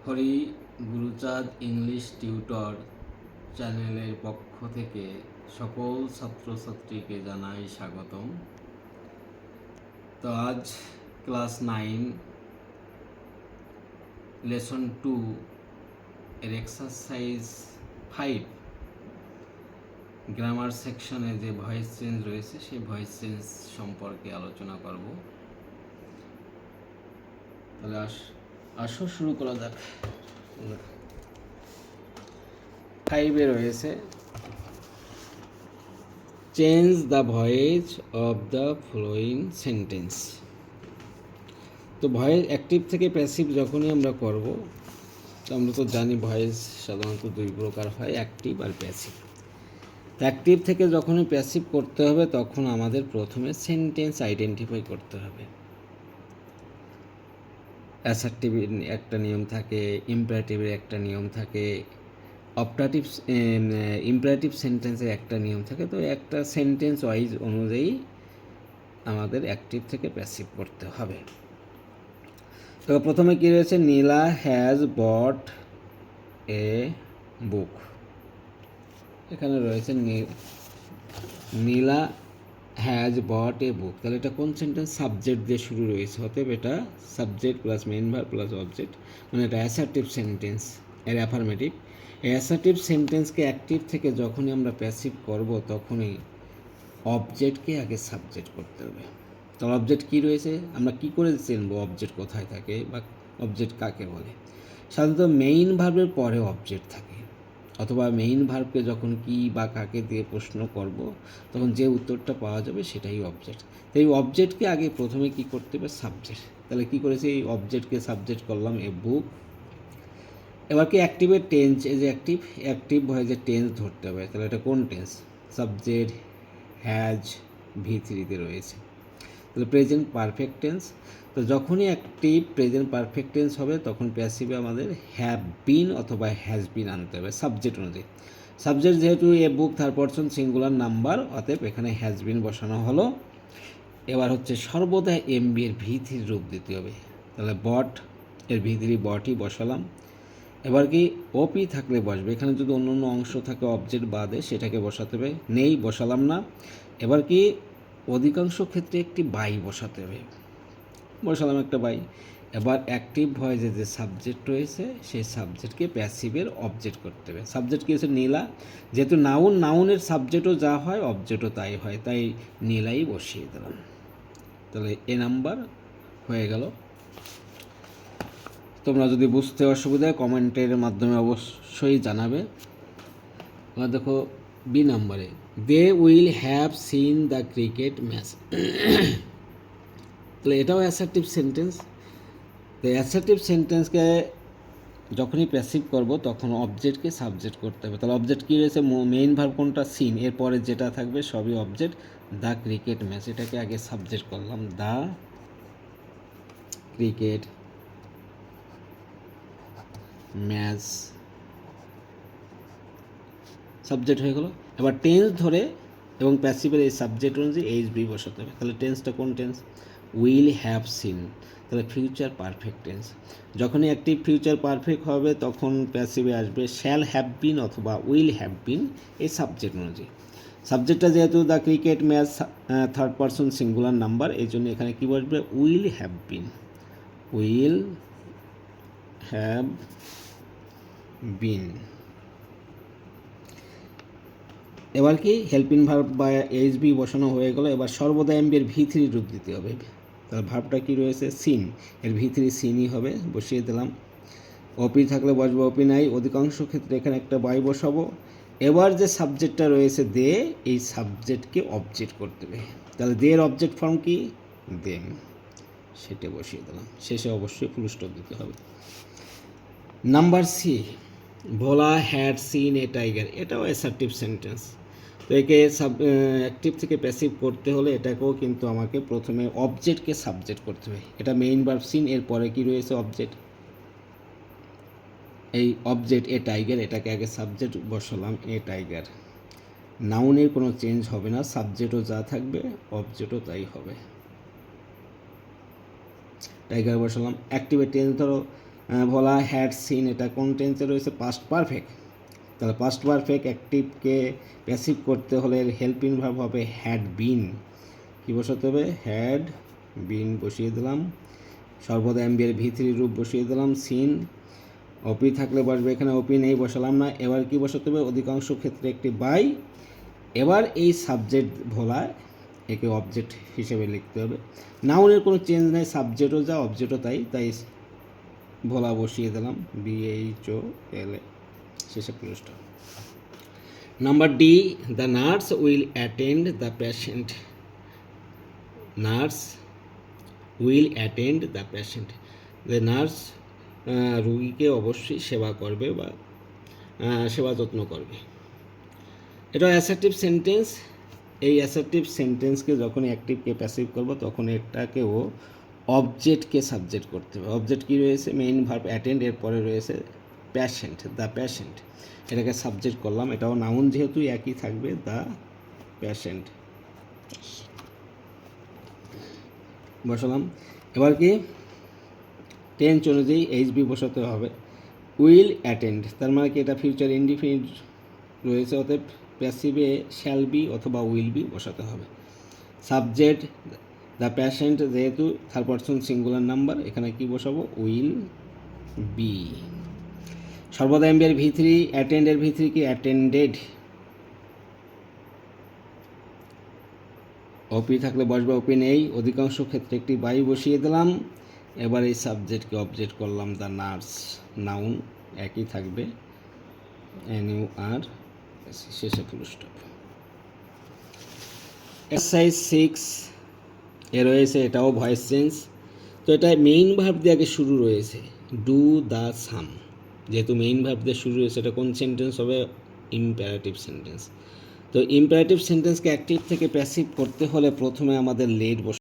Hari Guruchand English tutor চ্যানেলের পক্ষ থেকে সকল ছাত্রছাত্রীকে জানাই স্বাগতম। তো আজ ক্লাস 9 লেসন 2 এর এক্সারসাইজ 5 গ্রামার সেকশনে যে ভয়েস চেঞ্জ রয়েছে সেই ভয়েস চেঞ্জ সম্পর্কে আলোচনা করব। তাহলে আসো শুরু করা যাক। 5 রয়েছে change the voice of the following sentence. তো ভয়েস অ্যাক্টিভ থেকে প্যাসিভ যখনই আমরা করব, আমরা তো জানি ভয়েস সাধারণত দুই প্রকার হয়, অ্যাক্টিভ আর প্যাসিভ। অ্যাক্টিভ থেকে যখনই প্যাসিভ করতে হবে তখন আমাদের প্রথমে সেন্টেন্স আইডেন্টিফাই করতে হবে। অ্যাসার্টিভ একটা নিয়ম থাকে, ইম্পারেটিভের একটা নিয়ম থাকে, অপটাটিভ ইম্পারেটিভ সেন্টেন্সের একটা নিয়ম থাকে। তো একটা সেন্টেন্স ওয়াইজ অনুযায়ী আমাদের অ্যাক্টিভ থেকে প্যাসিভ করতে হবে। তো প্রথমে কী রয়েছে, নীলা হ্যাজ বট এ বুক। এখানে রয়েছে নীলা হ্যাজ বট এ বুক। তাহলে এটা কোন সেন্টেন্স? সাবজেক্ট দিয়ে শুরু রয়েছে, অতএব এটা subject plus main verb plus object, মানে এটা অ্যাসার্টিভ সেন্টেন্স এর অ্যাফার্মেটিভ। এই অ্যাসার্টিভ সেন্টেন্সকে অ্যাক্টিভ থেকে যখনই আমরা প্যাসিভ করব তখনই অবজেক্টকে আগে সাবজেক্ট করতে হবে। তো অবজেক্ট কী রয়েছে, আমরা কি করে চিনব অবজেক্ট কোথায় থাকে বা অবজেক্ট কাকে বলে? সাধারণত মেইন ভার্বের পরে অবজেক্ট থাকে, অথবা মেইন ভার্বকে যখন কি বা কাকে দিয়ে প্রশ্ন করব তখন যে উত্তরটা পাওয়া যাবে সেটাই অবজেক্ট। তো এই অবজেক্টকে আগে প্রথমে কি করতে হবে? সাবজেক্ট। তাহলে কি করেছে, এই অবজেক্টকে সাবজেক্ট করলাম এ বুক। এবার কি অ্যাক্টিভের টেন্স, এই যে অ্যাক্টিভ ভয়েসের টেন্স ধরতে হবে। তাহলে এটা কোন টেন্স? সাবজেক্ট হ্যাজ V3-তে রয়েছে। তাহলে প্রেজেন্ট পারফেক্ট টেন্স। তো যখনই অ্যাক্টিভ প্রেজেন্ট পারফেক্ট টেন্স হবে তখন প্যাসিভে আমাদের হ্যাভ বিন অথবা হ্যাজ বিন আনতে হবে সাবজেক্ট অনুযায়ী। সাবজেক্ট যেহেতু এ বুক থার্ড পারসন সিঙ্গুলার নাম্বার, অতএব এখানে হ্যাজ বিন বসানো হলো। এবার হচ্ছে সর্বদা এমবি এর V3 রূপ দিতে হবে। তাহলে বট এর V3 বটই বসালাম। এবার কি ওপি থাকলে বসবে, এখানে যদি অন্য অন্য অংশ থাকে অবজেক্ট বাদে সেটাকে বসাতে হবে, নেই বসালাম না। এবার কি অধিকাংশ ক্ষেত্রে একটি বাই বসাতে হবে, বসালাম একটা বাই। এবার অ্যাক্টিভ ভয়েসে যে সাবজেক্ট রয়েছে সেই সাবজেক্টকে প্যাসিভের অবজেক্ট করতে হবে। সাবজেক্ট কী হচ্ছে? নীলা। যেহেতু নাউনের সাবজেক্টও যা হয় অবজেক্টও তাই হয়, তাই নীলাই বসিয়ে দিলাম। তাহলে এ নাম্বার হয়ে গেল। তোমরা যদি বুঝতে অসুবিধা হয় কমেন্টের মাধ্যমে অবশ্যই জানাবে। এবার দেখো বি নাম্বারে, they will have seen the cricket match. তাহলে এটাও অ্যাসার্টিভ সেন্টেন্স। তো অ্যাসার্টিভ সেন্টেন্সকে যখনই প্যাসিভ করব তখন অবজেক্টকে সাবজেক্ট করতে হবে। তাহলে অবজেক্ট কী রয়েছে? মেইন ভার্ব কোনটা? সিন। এরপরে যেটা থাকবে সবই অবজেক্ট। দ্য ক্রিকেট ম্যাচ, এটাকে আগে সাবজেক্ট করলাম, দ্য ক্রিকেট ম্যাচ সাবজেক্ট হয়ে গেল। এবার টেন্স ধরে এবং প্যাসিভের এই সাবজেক্ট অনুযায়ী HB বসাতে হবে। তাহলে টেন্সটা কোন টেন্স? Will have scene. তাহলে ফিউচার পারফেক্ট টেন্স। যখনই অ্যাক্টিভ ফিউচার পারফেক্ট হবে তখন প্যাসিভে আসবে শ্যাল হ্যাভ বিন অথবা উইল হ্যাভ বিন এই সাবজেক্ট অনুযায়ী। সাবজেক্টটা যেহেতু the cricket match third person singular number, এই জন্য এখানে কী বসবে? Will have been. Will have been. এবার কি হেল্পিং ভার্ব বা HB বসানো হয়ে গেল। এবার সর্বদা এমবি এর V3 রূপ দিতে হবে। তাহলে ভার্বটা কি রয়েছে? সিন। এর V3 সিনই হবে, বসিয়ে দিলাম। ওপি থাকলে বসবে, ওপি নাই, অধিকাংশ ক্ষেত্রে এখানে একটা বাই বসাবো। এবার যে সাবজেক্টটা রয়েছে দে, এই সাবজেক্টকে অবজেক্ট করতে হবে। তাহলে দের অবজেক্ট ফর্ম কি? দেম, সেটা বসিয়ে দিলাম। শেষে অবশ্যই ফুল স্টপ দিতে হবে। Number C, Bhola had seen a tiger. এটাও অ্যাসার্টিভ সেন্টেন্স। তো একে অ্যাক্টিভ থেকে প্যাসিভ করতে হলে এটাকেও কিন্তু আমাকে প্রথমে অবজেক্টকে সাবজেক্ট করতে হবে। এটা মেইন ভার্ব সিন, এরপরে কি রয়েছে? অবজেক্ট। এই অবজেক্ট এ টাইগার, এটাকে আগে সাবজেক্ট বসালাম, এ টাইগার। নাউনের কোনো চেঞ্জ হবে না, সাবজেক্টও যা থাকবে অবজেক্টও তাই হবে। টাইগার বসালাম। অ্যাক্টিভের টেন্স ধরো বলা হ্যাড সিন, এটা কোন টেন্সে রয়েছে? Past perfect. তাহলে পাস্ট পারফেক্ট অ্যাক্টিভকে প্যাসিভ করতে হলে হেল্পিং ভার্ব হবে হ্যাড বিন। কী বসাতে হবে? হ্যাড বিন বসিয়ে দিলাম। সর্বদা এমবিএর ভি3 রূপ বসিয়ে দিলাম। সিন, ওপি থাকলে বসবে, এখানে ওপি নেই, বসালাম না। এবার কি বসাতে হবে? অধিকাংশ ক্ষেত্রে একটি বাই। এবার এই সাবজেক্ট ভোলা, একে অবজেক্ট হিসেবে লিখতে হবে। নাউনের কোনো চেঞ্জ নেই, সাবজেক্টও যা অবজেক্টও তাই, তাই ভোলা বসিয়ে দিলাম, BHOLA, শেষে পুরুষ। Number D, the nurse will attend the patient. Nurse will attend the patient, the nurse রুগীকে অবশ্যই সেবা করবে বা সেবা যত্ন করবে। এটা অ্যাসার্টিভ সেন্টেন্স। এই অ্যাসার্টিভ সেন্টেন্সকে যখন অ্যাক্টিভকে প্যাসিভ করব তখন এটাকেও অবজেক্টকে সাবজেক্ট করতে হবে। অবজেক্ট কী রয়েছে? মেইন ভার্ব অ্যাটেন্ড, এরপরে রয়েছে প্যাশেন্ট, দ্য প্যাশেন্ট, এটাকে সাবজেক্ট করলাম। এটাও নাউন যেহেতু একই থাকবে, দ্য প্যাশেন্ট বসালাম। এবার কি টেন্স অনুযায়ী এইচবি বসাতে হবে। উইল অ্যাটেন্ড, তার মানে কি এটা ফিউচার ইনডিফিনিট রয়েছে, অতএব প্যাসিভে শ্যাল বি অথবা উইল বি বসাতে হবে। সাবজেক্ট দ্য প্যাশেন্ট, যেহেতু থার্ড পারসন সিঙ্গুলার নাম্বার, এখানে কি বসাবো? Will be. সর্বদা এমবিআর ভি3, অ্যাটেন্ডের ভি3 কি? অ্যাটেন্ডেড। ওপি থাকলে বসবে, ওপি নেই, অধিকাংশ ক্ষেত্রে একটি বাই বসিয়ে দিলাম। এবার এই সাবজেক্টকে অবজেক্ট করলাম, দ্য নার্স, নাউন একই থাকবে, NUR, শেষে ফুল স্টপ। এক্সারসাইজ 6 এ রয়েছে, এটাও ভয়েস চেঞ্জ। তো এটা মেইন ভার্ব দিয়ে আগে শুরু রয়েছে, ডু দ্য সাম। যেহেতু মেইন ভার্ব দিয়ে শুরু রয়েছে, এটা কোন সেন্টেন্স হবে? Imperative sentence. তো ইম্পারেটিভ সেন্টেন্সকে অ্যাক্টিভ থেকে প্যাসিভ করতে হলে প্রথমে আমাদের লেট বসাতে